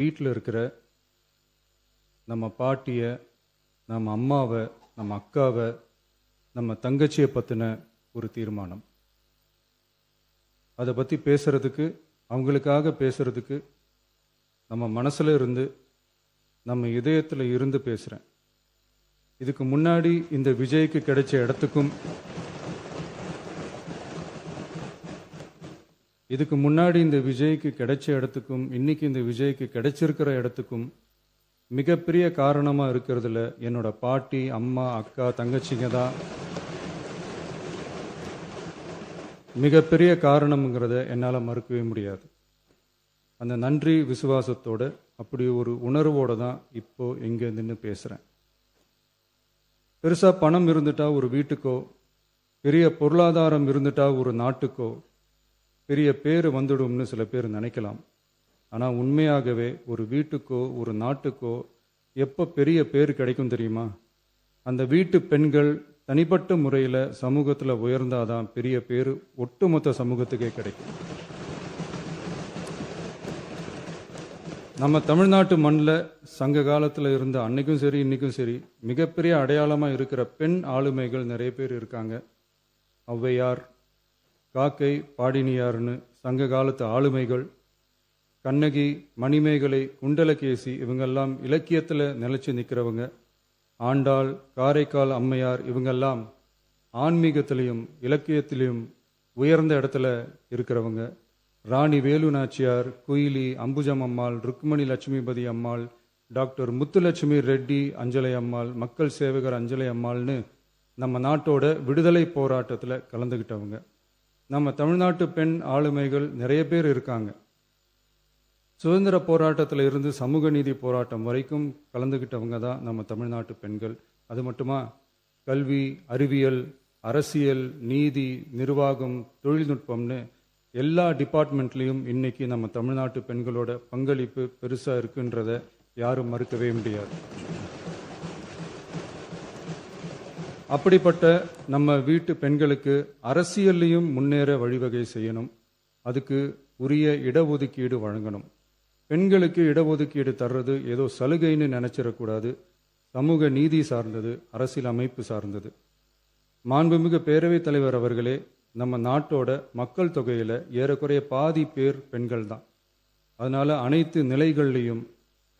வீட்டில் இருக்கிற நம்ம பாட்டியை, நம்ம அம்மாவை, நம்ம அக்காவை, நம்ம தங்கச்சியை பற்றின ஒரு தீர்மானம். அதை பற்றி பேசுகிறதுக்கு, அவங்களுக்காக பேசுகிறதுக்கு நம்ம மனசில் இருந்து, நம்ம இதயத்தில் இருந்து பேசுகிறேன். இதுக்கு முன்னாடி இந்த விஜய்க்கு கிடைச்ச இடத்துக்கும், இதுக்கு முன்னாடி இந்த விஜய்க்கு கிடைச்ச இடத்துக்கும், இன்னைக்கு இந்த விஜய்க்கு கிடைச்சிருக்கிற இடத்துக்கும் மிகப்பெரிய காரணமாக இருக்கிறதுல என்னோட பாட்டி, அம்மா, அக்கா, தங்கச்சிங்க தான் மிகப்பெரிய காரணம்ங்கிறத என்னால் மறுக்கவே முடியாது. அந்த நன்றி விசுவாசத்தோட, அப்படி ஒரு உணர்வோடு தான் இப்போ இங்கே நின்று பேசுகிறேன். பெருசாக பணம் இருந்துட்டா ஒரு வீட்டுக்கோ, பெரிய பொருளாதாரம் இருந்துட்டா ஒரு நாட்டுக்கோ பெரிய பேர் வந்துடும்னு சில பேர் நினைக்கலாம். ஆனால் உண்மையாகவே ஒரு வீட்டுக்கோ ஒரு நாட்டுக்கோ எப்போ பெரிய பேர் கிடைக்கும் தெரியுமா? அந்த வீட்டு பெண்கள் தனிப்பட்ட முறையில் சமூகத்தில் உயர்ந்தாதான் பெரிய பேர் ஒட்டுமொத்த சமூகத்துக்கே கிடைக்கும். நம்ம தமிழ்நாட்டு மண்ணில் சங்க காலத்தில் இருந்த அன்னைக்கும் சரி இன்னைக்கும் சரி மிகப்பெரிய அடையாளமாக இருக்கிற பெண் ஆளுமைகள் நிறைய பேர் இருக்காங்க. ஔவையார், காக்கை, பாடினியார்னு சங்க காலத்து ஆளுமைகள், கண்ணகி, மணிமேகலை, குண்டலகேசி, இவங்கெல்லாம் இலக்கியத்தில் நிலைச்சி நிற்கிறவங்க. ஆண்டாள், காரைக்கால் அம்மையார், இவங்கெல்லாம் ஆன்மீகத்திலையும் இலக்கியத்திலையும் உயர்ந்த இடத்துல இருக்கிறவங்க. ராணி வேலு நாச்சியார், குயிலி, அம்புஜம் அம்மாள், ருக்மணி லட்சுமிபதி அம்மாள், டாக்டர் முத்துலட்சுமி ரெட்டி அஞ்சலை அம்மாள், மக்கள் சேவகர் அஞ்சலை அம்மாள்னு நம்ம நாட்டோட விடுதலை போராட்டத்தில் கலந்துக்கிட்டவங்க. நம்ம தமிழ்நாட்டு பெண் ஆளுமைகள் நிறைய பேர் இருக்காங்க. சுதந்திர போராட்டத்தில் இருந்து சமூக நீதி போராட்டம் வரைக்கும் கலந்துக்கிட்டவங்க தான் நம்ம தமிழ்நாட்டு பெண்கள். அது மட்டுமா, கல்வி, அறிவியல், அரசியல், நீதி, நிர்வாகம், தொழில்நுட்பம்னு எல்லா டிபார்ட்மெண்ட்லேயும் இன்னைக்கு நம்ம தமிழ்நாட்டு பெண்களோட பங்களிப்பு பெருசாக இருக்குன்றத யாரும் மறுக்கவே முடியாது. அப்படிப்பட்ட நம்ம வீட்டு பெண்களுக்கு அரசியல்லையும் முன்னேற வழிவகை செய்யணும். அதுக்கு உரிய இடஒதுக்கீடு வழங்கணும். பெண்களுக்கு இடஒதுக்கீடு தர்றது ஏதோ சலுகைன்னு நினைச்சிடக்கூடாது. சமூக நீதி சார்ந்தது, அரசியல் அமைப்பு சார்ந்தது. மாண்புமிகு பேரவைத் தலைவர் அவர்களே, நம்ம நாட்டோட மக்கள் தொகையில் ஏறக்குறைய பாதி பேர் பெண்கள் தான். அதனால அனைத்து நிலைகள்லையும்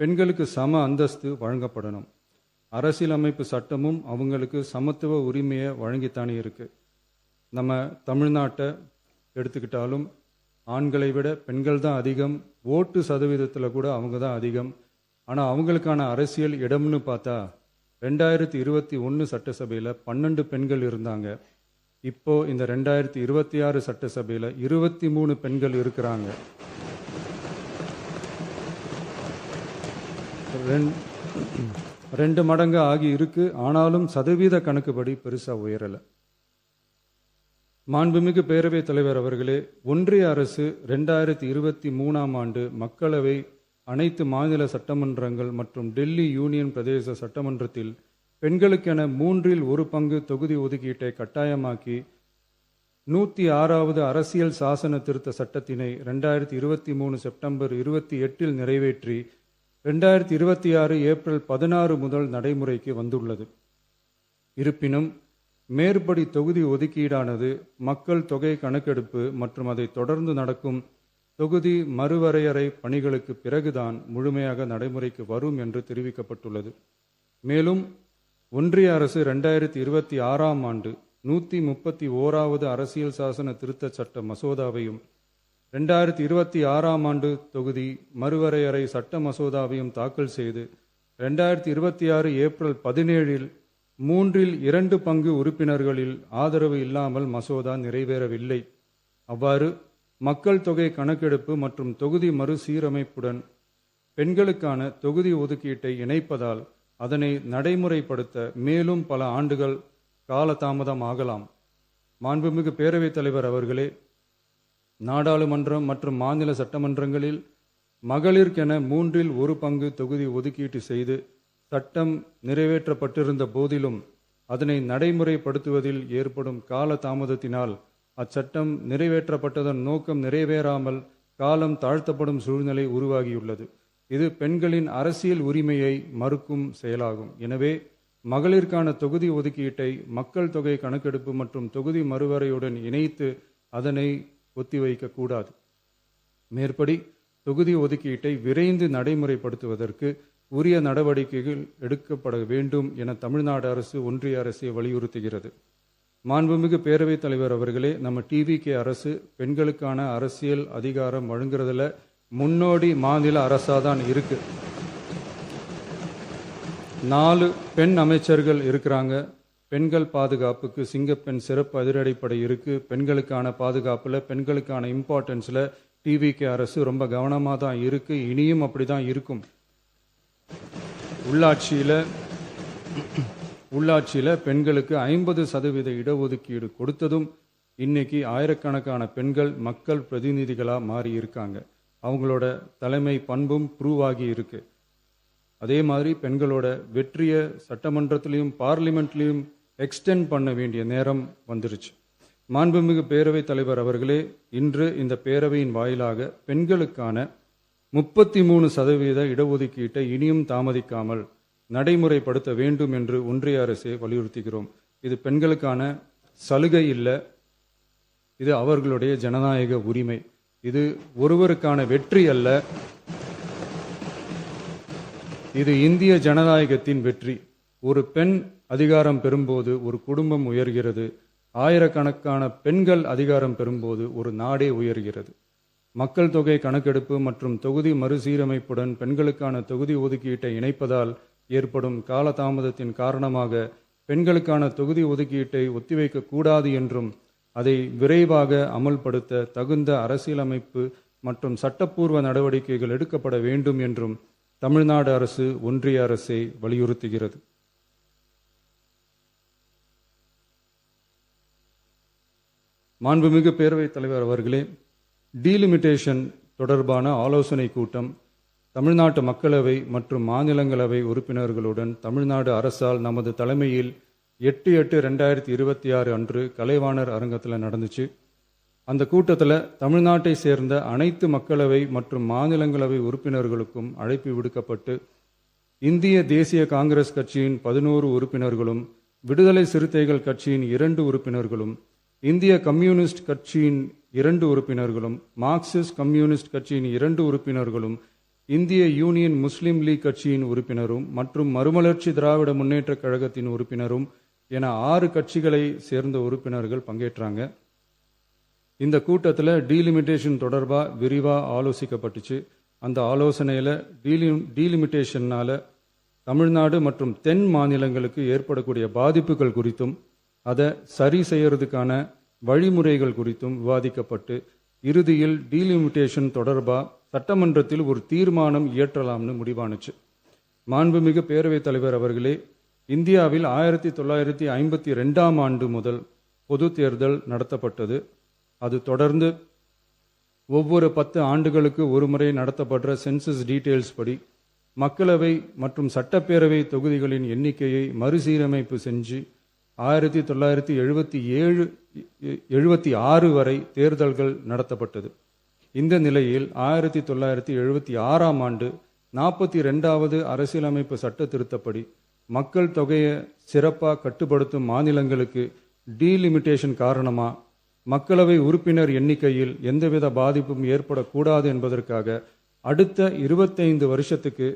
பெண்களுக்கு சம அந்தஸ்து வழங்கப்படணும். அரசியலமைப்பு சட்டமும் அவங்களுக்கு சமத்துவ உரிமையை வழங்கித்தானே இருக்கு. நம்ம தமிழ்நாட்டை எடுத்துக்கிட்டாலும் ஆண்களை விட பெண்கள் தான் அதிகம். ஓட்டு சதவீதத்தில் கூட அவங்க தான் அதிகம். ஆனால் அவங்களுக்கான அரசியல் இடம்னு பார்த்தா 2021 சட்டசபையில் 12 பெண்கள் இருந்தாங்க. இப்போ இந்த 2026 சட்டசபையில் 23 பெண்கள் இருக்கிறாங்க. ரெண்டு மடங்கு ஆகி இருக்கு. ஆனாலும் சதவீத கணக்குப்படி பெருசாக உயரலை. மாண்புமிகு பேரவைத் தலைவர் அவர்களே, ஒன்றிய அரசு 2023ஆம் ஆண்டு மக்களவை, அனைத்து மாநில சட்டமன்றங்கள் மற்றும் டெல்லி யூனியன் பிரதேச சட்டமன்றத்தில் பெண்களுக்கென 1/3 தொகுதி ஒதுக்கீட்டை கட்டாயமாக்கி 106வது அரசியல் சாசன திருத்த சட்டத்தினை 2023 செப்டம்பர் 28 நிறைவேற்றி 2026 ஏப்ரல் 16 முதல் நடைமுறைக்கு வந்துள்ளது. இருப்பினும் மேற்படி தொகுதி ஒதுக்கீடானது மக்கள் தொகை கணக்கெடுப்பு மற்றும் அதை தொடர்ந்து நடக்கும் தொகுதி மறுவரையறை பணிகளுக்கு பிறகுதான் முழுமையாக நடைமுறைக்கு வரும் என்று தெரிவிக்கப்பட்டுள்ளது. மேலும் ஒன்றிய அரசு 2026ஆம் ஆண்டு 131வது அரசியல் சாசன திருத்த சட்ட மசோதாவையும் 2026ஆம் ஆண்டு தொகுதி மறுவரையறை சட்ட மசோதாவையும் தாக்கல் செய்து 2026 ஏப்ரல் 17 2/3 உறுப்பினர்களில் ஆதரவு இல்லாமல் மசோதா நிறைவேறவில்லை. அவ்வாறு மக்கள் தொகை கணக்கெடுப்பு மற்றும் தொகுதி மறுசீரமைப்புடன் பெண்களுக்கான தொகுதி ஒதுக்கீட்டை இணைப்பதால் அதனை நடைமுறைப்படுத்த மேலும் பல ஆண்டுகள் காலதாமதம் ஆகலாம். மாண்புமிகு பேரவைத் தலைவர் அவர்களே, நாடாளுமன்றம் மற்றும் மாநில சட்டமன்றங்களில் மகளிருக்கென 1/3 தொகுதி ஒதுக்கீட்டு செய்து சட்டம் நிறைவேற்றப்பட்டிருந்த போதிலும் அதனை நடைமுறைப்படுத்துவதில் ஏற்படும் கால தாமதத்தினால் அச்சட்டம் நிறைவேற்றப்பட்டதன் நோக்கம் நிறைவேறாமல் காலம் தாழ்த்தப்படும் சூழ்நிலை உருவாகியுள்ளது. இது பெண்களின் அரசியல் உரிமையை மறுக்கும் செயலாகும். எனவே மகளிருக்கான தொகுதி ஒதுக்கீட்டை மக்கள் தொகை கணக்கெடுப்பு மற்றும் தொகுதி மறுவரையுடன் இணைத்து அதனை ஒத்திவைக்கக்கூடாது. மேற்படி தொகுதி ஒதுக்கீட்டை விரைந்து நடைமுறைப்படுத்துவதற்கு உரிய நடவடிக்கைகள் எடுக்கப்பட வேண்டும் என தமிழ்நாடு அரசு ஒன்றிய அரசை வலியுறுத்துகிறது. மாண்புமிகு பேரவைத் தலைவர் அவர்களே, நம்ம டிவிகே அரசு பெண்களுக்கான அரசியல் அதிகாரம் வழங்குறதுல முன்னோடி மாநில அரசாதான் இருக்கு. 4 பெண் அமைச்சர்கள் இருக்கிறாங்க. பெண்கள் பாதுகாப்புக்கு சிங்கப்பெண் சிறப்பு அதிரடிப்படை இருக்கு. பெண்களுக்கான பாதுகாப்புல, பெண்களுக்கான இம்பார்ட்டன்ஸ்ல டிவிகே அரசு ரொம்ப கவனமாக தான் இருக்கு. இனியும் அப்படிதான் இருக்கும். உள்ளாட்சியில பெண்களுக்கு 50% இடஒதுக்கீடு கொடுத்ததும் இன்னைக்கு ஆயிரக்கணக்கான பெண்கள் மக்கள் பிரதிநிதிகளாக மாறி இருக்காங்க. அவங்களோட தலைமை பண்பும் ப்ரூவ் ஆகி இருக்கு. அதே மாதிரி பெண்களோட வெற்றியை சட்டமன்றத்திலையும் பார்லிமெண்ட்லையும் எக்ஸ்டெண்ட் பண்ண வேண்டிய நேரம் வந்துருச்சு. மாண்புமிகு பேரவைத் தலைவர் அவர்களே, இன்று இந்த பேரவையின் வாயிலாக பெண்களுக்கான 33% இடஒதுக்கீட்டை இனியும் தாமதிக்காமல் நடைமுறைப்படுத்த வேண்டும் என்று ஒன்றிய அரசை வலியுறுத்துகிறோம். இது பெண்களுக்கான சலுகை இல்லை, இது அவர்களுடைய ஜனநாயக உரிமை. இது ஒருவருக்கான வெற்றி அல்ல, இது இந்திய ஜனநாயகத்தின் வெற்றி. ஒரு பெண் அதிகாரம் பெறும்போது ஒரு குடும்பம் உயர்கிறது. ஆயிரக்கணக்கான பெண்கள் அதிகாரம் பெறும்போது ஒரு நாடே உயர்கிறது. மக்கள் தொகை கணக்கெடுப்பு மற்றும் தொகுதி மறுசீரமைப்புடன் பெண்களுக்கான தொகுதி ஒதுக்கீட்டை இணைப்பதால் ஏற்படும் காலதாமதத்தின் காரணமாக பெண்களுக்கான தொகுதி ஒதுக்கீட்டை ஒத்திவைக்க கூடாது என்றும் அதை விரைவாக அமல்படுத்த தகுந்த அரசியலமைப்பு மற்றும் சட்டப்பூர்வ நடவடிக்கைகள் எடுக்கப்பட வேண்டும் என்றும் தமிழ்நாடு அரசு ஒன்றிய அரசை வலியுறுத்துகிறது. மாண்புமிகு பேரவைத் தலைவர் அவர்களே, டீலிமிட்டேஷன் தொடர்பான ஆலோசனை கூட்டம் தமிழ்நாட்டு மக்களவை மற்றும் மாநிலங்களவை உறுப்பினர்களுடன் தமிழ்நாடு அரசால் நமது தலைமையில் 8/8/2026 அன்று கலைவாணர் அரங்கத்தில் நடந்துச்சு. அந்த கூட்டத்தில் தமிழ்நாட்டை சேர்ந்த அனைத்து மக்களவை மற்றும் மாநிலங்களவை உறுப்பினர்களுக்கும் அழைப்பு விடுக்கப்பட்டு இந்திய தேசிய காங்கிரஸ் கட்சியின் 11 உறுப்பினர்களும், விடுதலை சிறுத்தைகள் கட்சியின் 2 உறுப்பினர்களும், இந்திய கம்யூனிஸ்ட் கட்சியின் 2 உறுப்பினர்களும், மார்க்சிஸ்ட் கம்யூனிஸ்ட் கட்சியின் 2 உறுப்பினர்களும், இந்திய யூனியன் முஸ்லீம் லீக் கட்சியின் உறுப்பினரும் மற்றும் மறுமலர்ச்சி திராவிட முன்னேற்ற கழகத்தின் உறுப்பினரும் என 6 கட்சிகளை சேர்ந்த உறுப்பினர்கள் பங்கேற்றாங்க. இந்த கூட்டத்தில் டீலிமிட்டேஷன் தொடர்பாக விரிவாக ஆலோசிக்கப்பட்டுச்சு. அந்த ஆலோசனையில் டீலிமிட்டேஷனால் தமிழ்நாடு மற்றும் தென் மாநிலங்களுக்கு ஏற்படக்கூடிய பாதிப்புகள் குறித்தும் அதை சரி செய்யறதுக்கான வழிமுறைகள் குறித்தும் விவாதிக்கப்பட்டு இறுதியில் டீலிமிட்டேஷன் தொடர்பாக சட்டமன்றத்தில் ஒரு தீர்மானம் இயற்றலாம்னு முடிவானுச்சு. மாண்புமிகு பேரவைத் தலைவர் அவர்களே, இந்தியாவில் 1952ஆம் ஆண்டு முதல் பொது தேர்தல் நடத்தப்பட்டது. அது தொடர்ந்து ஒவ்வொரு 10 ஆண்டுகளுக்கு ஒரு முறை நடத்தப்படுற சென்சஸ் டீட்டெயில்ஸ் படி மக்களவை மற்றும் சட்டப்பேரவை தொகுதிகளின் எண்ணிக்கையை மறுசீரமைப்பு செஞ்சு 1976 வரை தேர்தல்கள் நடத்தப்பட்டது. இந்த நிலையில் 1976ஆம் ஆண்டு 42வது அரசியலமைப்பு சட்ட திருத்தப்படி மக்கள் தொகையை சிறப்பாக கட்டுப்படுத்தும் மாநிலங்களுக்கு டீலிமிட்டேஷன் காரணமாக மக்களவை உறுப்பினர் எண்ணிக்கையில் எந்தவித பாதிப்பும் ஏற்படக்கூடாது என்பதற்காக அடுத்த 25 வருஷத்துக்கு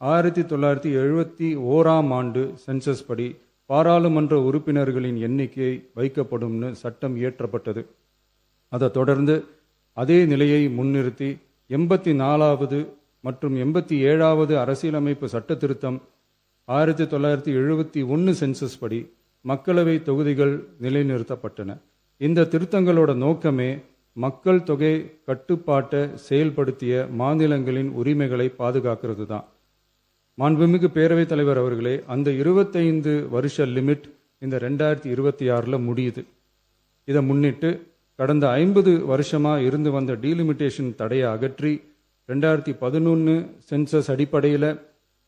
1971ஆம் ஆண்டு சென்சஸ் படி பாராளுமன்ற உறுப்பினர்களின் எண்ணிக்கை வைக்கப்படும்னு சட்டம் இயற்றப்பட்டது. அதை தொடர்ந்து அதே நிலையை முன்னிறுத்தி 84வது மற்றும் 87வது அரசியலமைப்பு சட்ட திருத்தம் 1971 சென்சஸ் படி மக்களவை தொகுதிகள் நிலைநிறுத்தப்பட்டன. இந்த திருத்தங்களோட நோக்கமே மக்கள் தொகை கட்டுப்பாட்டை செயல்படுத்திய மாநிலங்களின் உரிமைகளை பாதுகாக்கிறது தான். மாண்புமிகு பேரவைத் தலைவர் அவர்களே, அந்த 25 வருஷ லிமிட் இந்த 2026 முடியுது. இதை முன்னிட்டு கடந்த 50 வருஷமா இருந்து வந்த டீலிமிட்டேஷன் தடையை அகற்றி 2011 சென்சஸ் அடிப்படையில்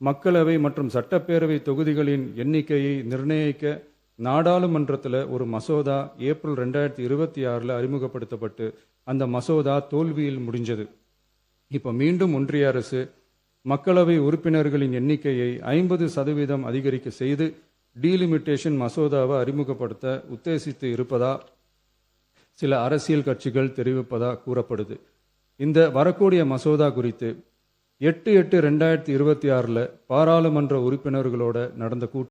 மக்களவை மற்றும் சட்டப்பேரவை தொகுதிகளின் எண்ணிக்கையை நிர்ணயிக்க நாடாளுமன்றத்தில் ஒரு மசோதா ஏப்ரல் 2026 அறிமுகப்படுத்தப்பட்டு அந்த மசோதா தோல்வியில் முடிஞ்சது. இப்போ மீண்டும் ஒன்றிய அரசு மக்களவை உறுப்பினர்களின் எண்ணிக்கையை 50% அதிகரிக்க செய்து டீலிமிட்டேஷன் மசோதாவை அறிமுகப்படுத்த உத்தேசித்து இருப்பதா சில அரசியல் கட்சிகள் தெரிவிப்பதா கூறப்படுது. இந்த வரக்கூடிய மசோதா குறித்து 8/8/2026 பாராளுமன்ற உறுப்பினர்களோட நடந்த